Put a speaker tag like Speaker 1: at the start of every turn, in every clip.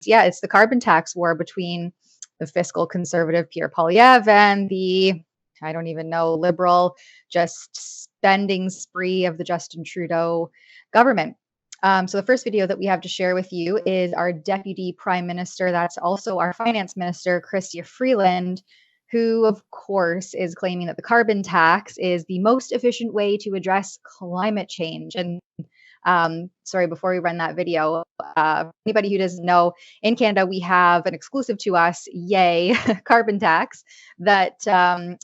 Speaker 1: yeah, it's the carbon tax war between the fiscal conservative Pierre Poilievre and the, I don't even know, liberal, just spending spree of the Justin Trudeau government. So the first video that we have to share with you is our Deputy Prime Minister, that's also our Finance Minister, Chrystia Freeland, who, of course, is claiming that the carbon tax is the most efficient way to address climate change. And sorry, before we run that video, anybody who doesn't know, in Canada, we have an exclusive to us, yay, carbon tax that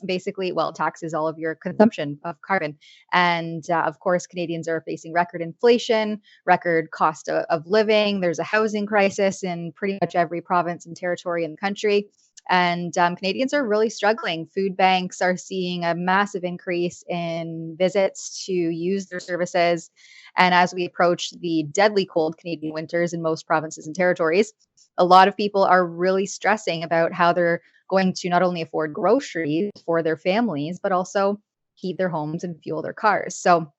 Speaker 1: basically, well, taxes all of your consumption of carbon. And of course, Canadians are facing record inflation, record cost of living. There's a housing crisis in pretty much every province and territory in the country. And Canadians are really struggling. Food banks are seeing a massive increase in visits to use their services. And as we approach the deadly cold Canadian winters in most provinces and territories, a lot of people are really stressing about how they're going to not only afford groceries for their families, but also heat their homes and fuel their cars. So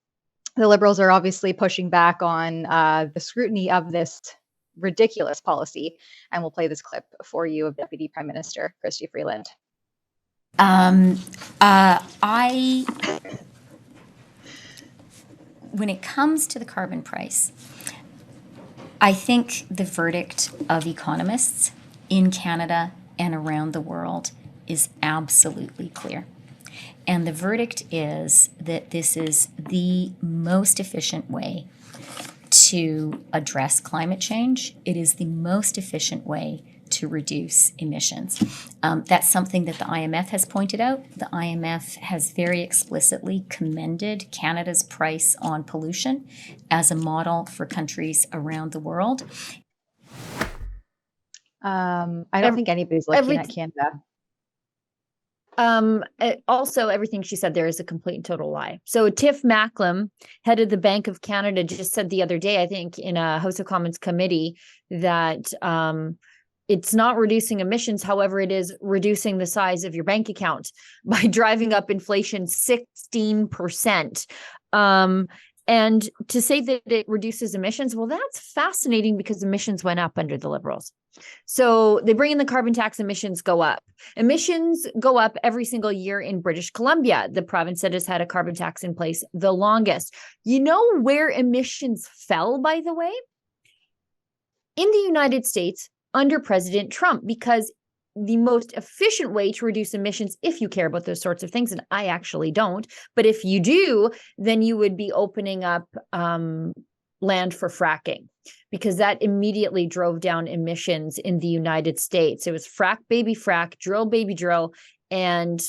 Speaker 1: the Liberals are obviously pushing back on the scrutiny of this ridiculous policy. And we'll play this clip for you of Deputy Prime Minister Chrystia Freeland.
Speaker 2: When it comes to the carbon price, I think the verdict of economists in Canada and around the world is absolutely clear. And the verdict is that this is the most efficient way to address climate change. It is the most efficient way to reduce emissions. That's something that the IMF has pointed out. The IMF has very explicitly commended Canada's price on pollution as a model for countries around the world.
Speaker 1: I don't think anybody's looking at Canada.
Speaker 3: Also, everything she said there is a complete and total lie. So Tiff Macklem, head of the Bank of Canada, just said the other day, I think in a House of Commons committee, that it's not reducing emissions. However, it is reducing the size of your bank account by driving up inflation 16%. And to say that it reduces emissions, well, that's fascinating because emissions went up under the Liberals. So they bring in the carbon tax, emissions go up. Emissions go up every single year in British Columbia, the province that has had a carbon tax in place the longest. You know where emissions fell, by the way? In the United States under President Trump, because the most efficient way to reduce emissions, if you care about those sorts of things, and I actually don't, but if you do, then you would be opening up land for fracking, because that immediately drove down emissions in the United States. It was frack, baby frack, drill, baby drill, and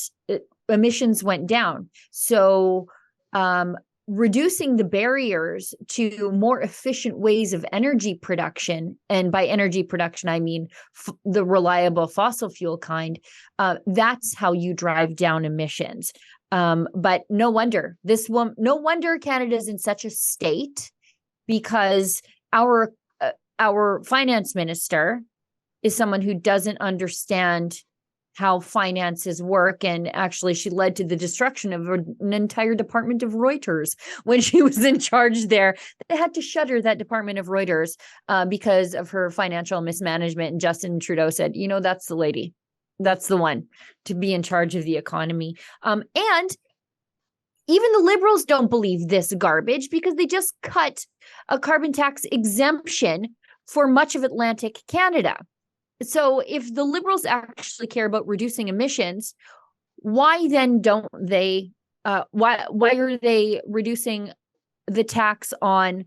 Speaker 3: emissions went down. So reducing the barriers to more efficient ways of energy production, and by energy production, I mean the reliable fossil fuel kind, that's how you drive down emissions. But no wonder Canada's in such a state, because our finance minister is someone who doesn't understand how finances work. And actually, she led to the destruction of an entire department of Reuters when she was in charge there. They had to shutter that department of Reuters because of her financial mismanagement. And Justin Trudeau said, that's the lady. That's the one to be in charge of the economy. And even the Liberals don't believe this garbage, because they just cut a carbon tax exemption for much of Atlantic Canada. So if the Liberals actually care about reducing emissions, why then don't they, why are they reducing the tax on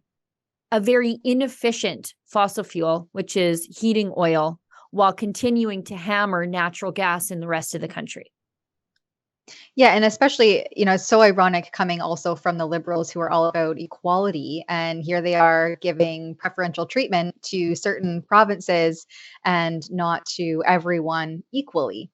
Speaker 3: a very inefficient fossil fuel, which is heating oil, while continuing to hammer natural gas in the rest of the country?
Speaker 1: Yeah, and especially, it's so ironic coming also from the Liberals, who are all about equality. And here they are giving preferential treatment to certain provinces and not to everyone equally.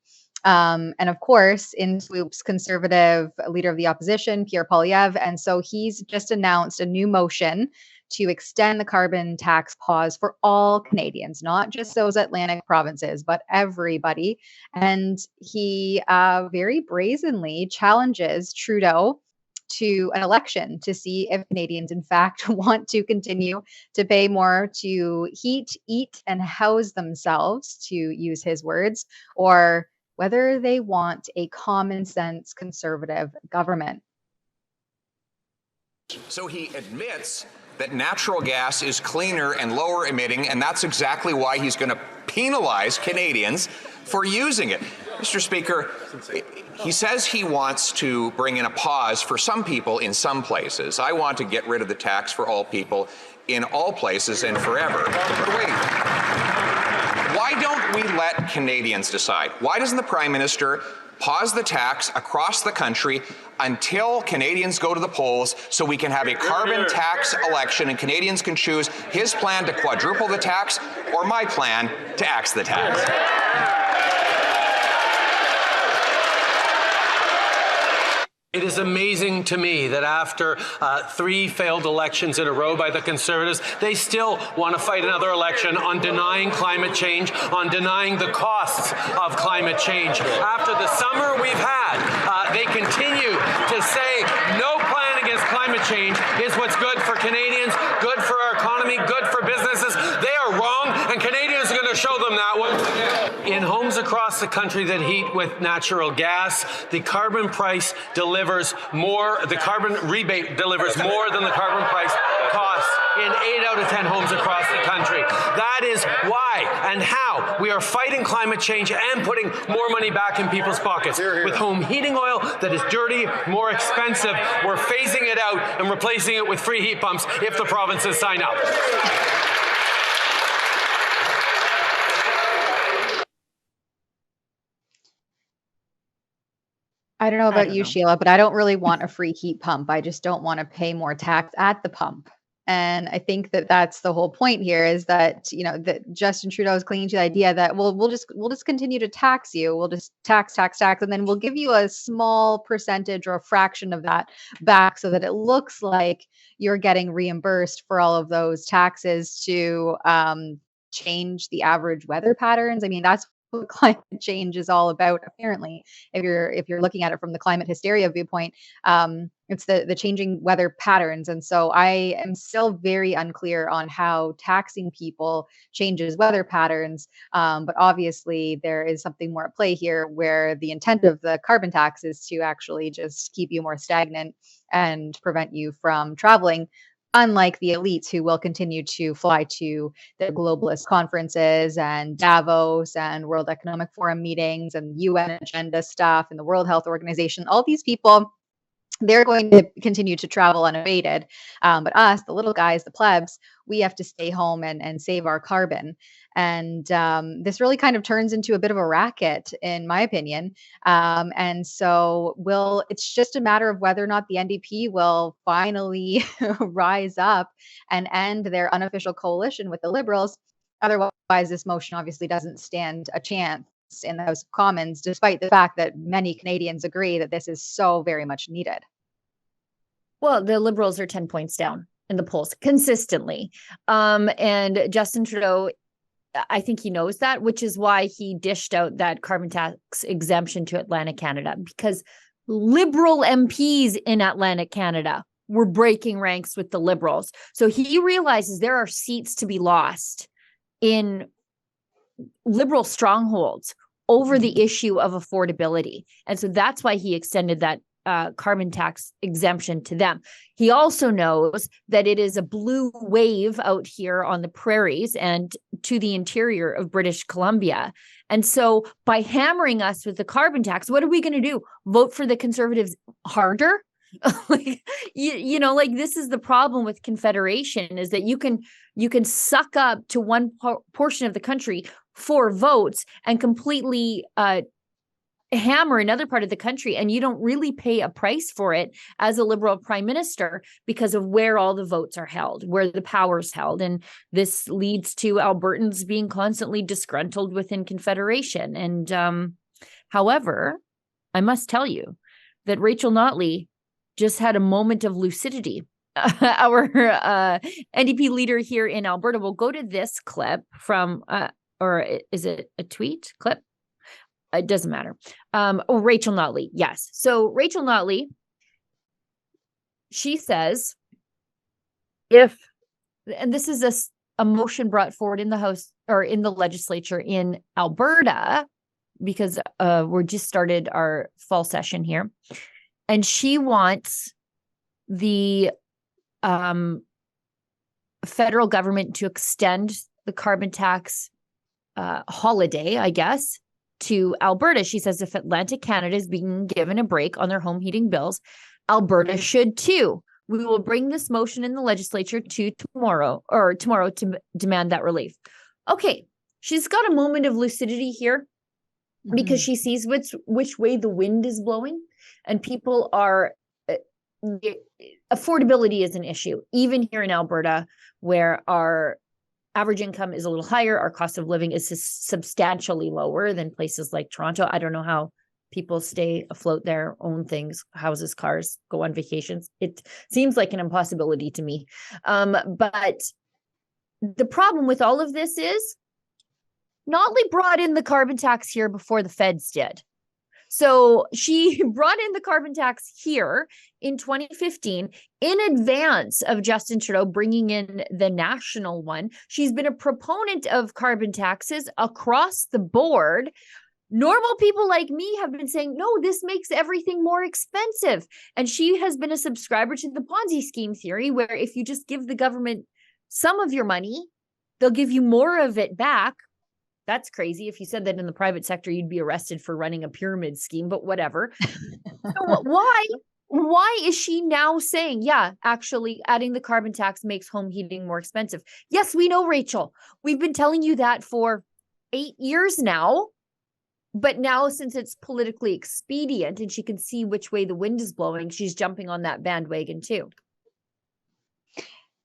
Speaker 1: And of course, in swoops Conservative leader of the opposition, Pierre Poilievre. And so he's just announced a new motion to extend the carbon tax pause for all Canadians, not just those Atlantic provinces, but everybody. And he very brazenly challenges Trudeau to an election to see if Canadians, in fact, want to continue to pay more to heat, eat, and house themselves, to use his words, or whether they want a common sense conservative government.
Speaker 4: So he admits that natural gas is cleaner and lower emitting, and that's exactly why he's going to penalize Canadians for using it. Mr. Speaker, he says he wants to bring in a pause for some people in some places. I want to get rid of the tax for all people in all places and forever. But wait, why don't we let Canadians decide? Why doesn't the Prime Minister pause the tax across the country until Canadians go to the polls so we can have a carbon tax election and Canadians can choose his plan to quadruple the tax or my plan to axe the tax?
Speaker 5: It is amazing to me that after 3 failed elections in a row by the Conservatives, they still want to fight another election on denying climate change, on denying the costs of climate change. After the summer we've had, they continue to say no plan against climate change is what's good for Canadians, good for our economy, good for businesses. They are wrong, and Canadians are going to show them that once again. In homes across the country that heat with natural gas, the carbon price delivers more, the carbon rebate delivers more than the carbon price costs in 8 out of 10 homes across the country. That is why and how we are fighting climate change and putting more money back in people's pockets. With home heating oil that is dirty, more expensive, we're phasing it out and replacing it with free heat pumps if the provinces sign up.
Speaker 1: I don't know about you,
Speaker 3: know.
Speaker 1: Sheila, but I don't really want a free heat pump. I just don't want to pay more tax at the pump. And I think that that's the whole point here, is that, that Justin Trudeau is clinging to the idea that, well, we'll just continue to tax you. We'll just tax, and then we'll give you a small percentage or a fraction of that back so that it looks like you're getting reimbursed for all of those taxes to change the average weather patterns. I mean, that's what climate change is all about, apparently. If you're looking at it from the climate hysteria viewpoint, it's the changing weather patterns. And so I am still very unclear on how taxing people changes weather patterns. But obviously there is something more at play here, where the intent of the carbon tax is to actually just keep you more stagnant and prevent you from traveling, unlike the elites who will continue to fly to the globalist conferences and Davos and World Economic Forum meetings and UN agenda stuff and the World Health Organization. All these people, they're going to continue to travel unabated. But us, the little guys, the plebs, we have to stay home and save our carbon. And this really kind of turns into a bit of a racket, in my opinion. And so it's just a matter of whether or not the NDP will finally rise up and end their unofficial coalition with the Liberals. Otherwise, this motion obviously doesn't stand a chance in the House of Commons, despite the fact that many Canadians agree that this is so very much needed.
Speaker 3: Well, the Liberals are 10 points down in the polls consistently. And Justin Trudeau, I think he knows that, which is why he dished out that carbon tax exemption to Atlantic Canada, because Liberal MPs in Atlantic Canada were breaking ranks with the Liberals. So he realizes there are seats to be lost in Liberal strongholds over the issue of affordability. And so that's why he extended that carbon tax exemption to them. He also knows that it is a blue wave out here on the prairies and to the interior of British Columbia. And so by hammering us with the carbon tax, what are we going to do? Vote for the Conservatives harder? Like, like this is the problem with Confederation, is that you can suck up to one portion of the country for votes and completely hammer another part of the country, and you don't really pay a price for it as a Liberal Prime Minister because of where all the votes are held, where the power's held. And this leads to Albertans being constantly disgruntled within Confederation. And however, I must tell you that Rachel Notley just had a moment of lucidity. Our NDP leader here in Alberta. Will go to this clip from, or is it a tweet clip? It doesn't matter. Rachel Notley. Yes. So Rachel Notley she says, and this is a motion brought forward in the House or in the legislature in Alberta, because we're just started our fall session here. And she wants the federal government to extend the carbon tax holiday, I guess, to Alberta. She says if Atlantic Canada is being given a break on their home heating bills, Alberta should too. We will bring this motion in the legislature to tomorrow to demand that relief. Okay, she's got a moment of lucidity here because she sees which way the wind is blowing, and people are affordability is an issue, even here in Alberta, where our average income is a little higher. Our cost of living is substantially lower than places like Toronto. I don't know how people stay afloat there, own things, houses, cars, go on vacations. It seems like an impossibility to me. But the problem with all of this is Notley brought in the carbon tax here before the feds did. So she brought in the carbon tax here in 2015 in advance of Justin Trudeau bringing in the national one. She's been a proponent of carbon taxes across the board. Normal people like me have been saying, no, this makes everything more expensive. And she has been a subscriber to the Ponzi scheme theory, where if you just give the government some of your money, they'll give you more of it back. That's crazy. If you said that in the private sector, you'd be arrested for running a pyramid scheme, but whatever. So why is she now saying, yeah, actually adding the carbon tax makes home heating more expensive? Yes, we know, Rachel. We've been telling you that for 8 years now. But now, since it's politically expedient and she can see which way the wind is blowing, she's jumping on that bandwagon too.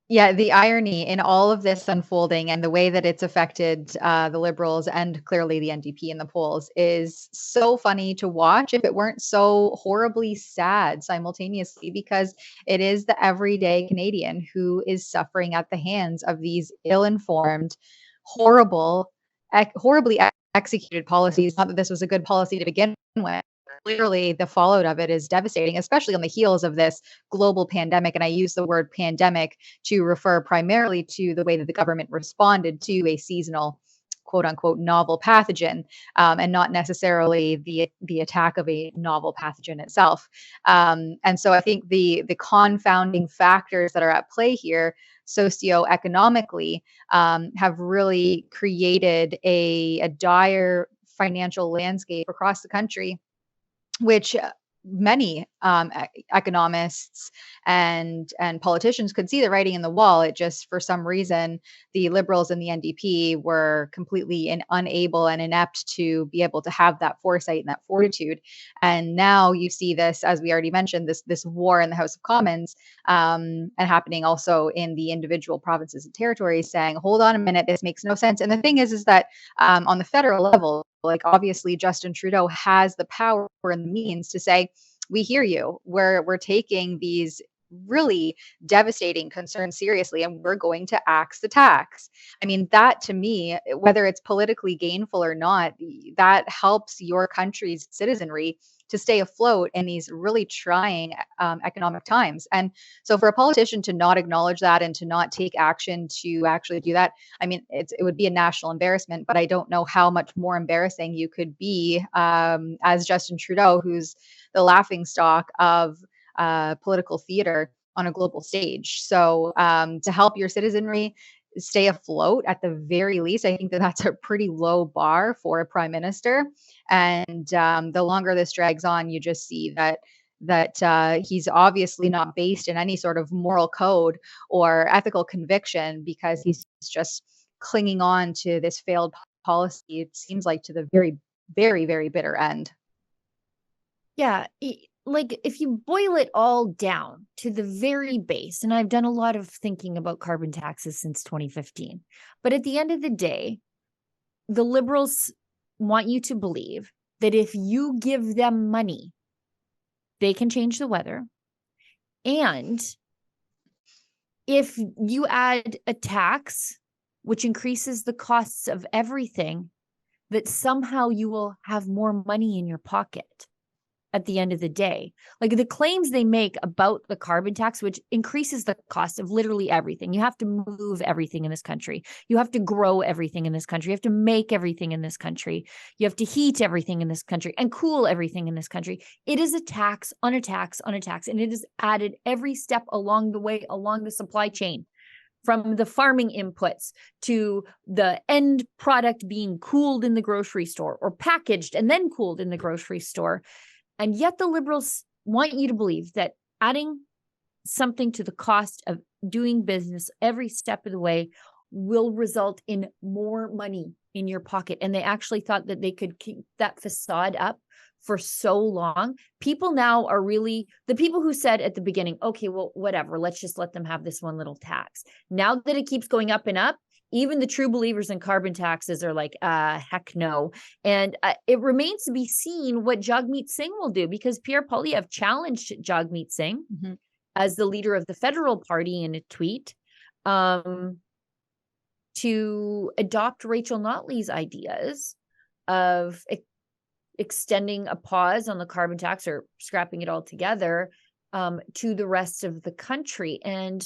Speaker 1: Yeah, the irony in all of this unfolding and the way that it's affected the Liberals and clearly the NDP in the polls is so funny to watch if it weren't so horribly sad simultaneously, because it is the everyday Canadian who is suffering at the hands of these ill-informed, horribly executed policies. Not that this was a good policy to begin with. Clearly, the fallout of it is devastating, especially on the heels of this global pandemic. And I use the word pandemic to refer primarily to the way that the government responded to a seasonal, quote unquote, novel pathogen, and not necessarily the attack of a novel pathogen itself. And so I think the confounding factors that are at play here socioeconomically have really created a dire financial landscape across the country, which many economists and politicians could see the writing in the wall. It just, for some reason, the Liberals and the NDP were completely unable and inept to be able to have that foresight and that fortitude. And now you see this, as we already mentioned, this war in the House of Commons, and happening also in the individual provinces and territories, saying, hold on a minute, this makes no sense. And the thing is that on the federal level, like obviously Justin Trudeau has the power and the means to say, we hear you. We're taking these really devastating concerns seriously, and we're going to axe the tax. I mean, that to me, whether it's politically gainful or not, that helps your country's citizenry to stay afloat in these really trying economic times. And so for a politician to not acknowledge that and to not take action to actually do that, I mean, it would be a national embarrassment, but I don't know how much more embarrassing you could be as Justin Trudeau, who's the laughingstock of political theater on a global stage. So to help your citizenry stay afloat at the very least, I think that that's a pretty low bar for a prime minister. And the longer this drags on, you just see that he's obviously not based in any sort of moral code or ethical conviction, because he's just clinging on to this failed policy, it seems like, to the very, very, very bitter end.
Speaker 3: Yeah. Like if you boil it all down to the very base, and I've done a lot of thinking about carbon taxes since 2015, but at the end of the day, the Liberals want you to believe that if you give them money, they can change the weather. And if you add a tax, which increases the costs of everything, that somehow you will have more money in your pocket. at the end of the day. Like the claims they make about the carbon tax, which increases the cost of literally everything. You have to move everything in this country. You have to grow everything in this country. You have to make everything in this country. You have to heat everything in this country and cool everything in this country. It is a tax on a tax on a tax. And it is added every step along the way, along the supply chain, from the farming inputs to the end product being cooled in the grocery store or packaged and then cooled in the grocery store. And yet the Liberals want you to believe that adding something to the cost of doing business every step of the way will result in more money in your pocket. And they actually thought that they could keep that facade up for so long. People now are really, the people who said at the beginning, okay, well, whatever, let's just let them have this one little tax. Now that it keeps going up and up, even the true believers in carbon taxes are like, heck no. And it remains to be seen what Jagmeet Singh will do, because Pierre Poilievre challenged Jagmeet Singh as the leader of the federal party in a tweet to adopt Rachel Notley's ideas of extending a pause on the carbon tax or scrapping it altogether to the rest of the country. And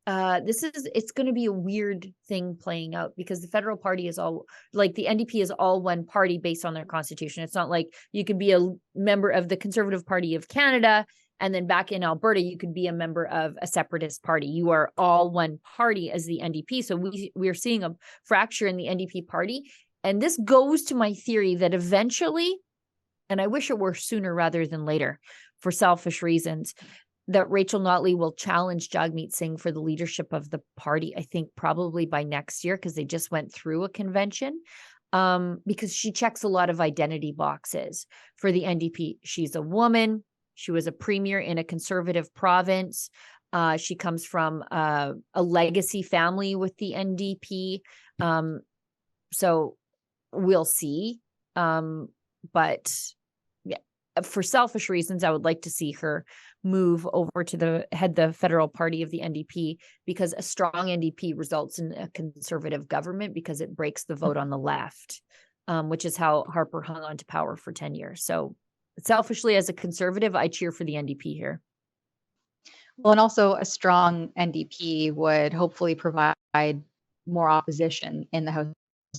Speaker 3: it's going to be a weird thing playing out, because the federal party is all, like the NDP is all one party based on their constitution. It's not like you could be a member of the Conservative Party of Canada and then back in Alberta, you could be a member of a separatist party. You are all one party as the NDP. So we are seeing a fracture in the NDP party. And this goes to my theory that eventually, and I wish it were sooner rather than later for selfish reasons, that Rachel Notley will challenge Jagmeet Singh for the leadership of the party, I think probably by next year, because they just went through a convention, because she checks a lot of identity boxes for the NDP. She's a woman. She was a premier in a conservative province. She comes from a legacy family with the NDP. So we'll see. But yeah, for selfish reasons, I would like to see her move over to the federal party of the NDP, because a strong NDP results in a conservative government, because it breaks the vote on the left, which is how Harper hung on to power for 10 years. So selfishly, as a conservative, I cheer for the NDP here.
Speaker 1: Well, and also a strong NDP would hopefully provide more opposition in the House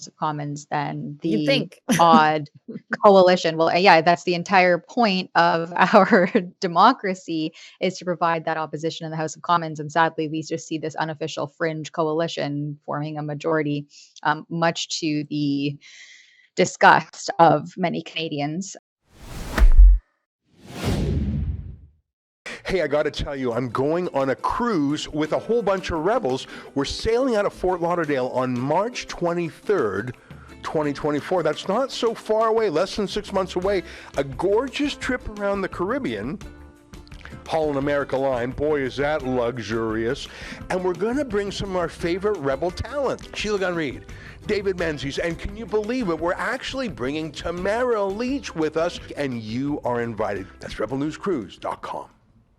Speaker 1: of Commons than the odd coalition. Well, yeah, that's the entire point of our democracy, is to provide that opposition in the House of Commons. And sadly, we just see this unofficial fringe coalition forming a majority, much to the disgust of many Canadians.
Speaker 6: Hey, I got to tell you, I'm going on a cruise with a whole bunch of rebels. We're sailing out of Fort Lauderdale on March 23rd, 2024. That's not so far away, less than 6 months away. A gorgeous trip around the Caribbean. Holland America Line, boy, is that luxurious. And we're going to bring some of our favorite rebel talent. Sheila Gunn Reid, David Menzies, and can you believe it? We're actually bringing Tamara Leach with us, and you are invited. That's rebelnewscruise.com.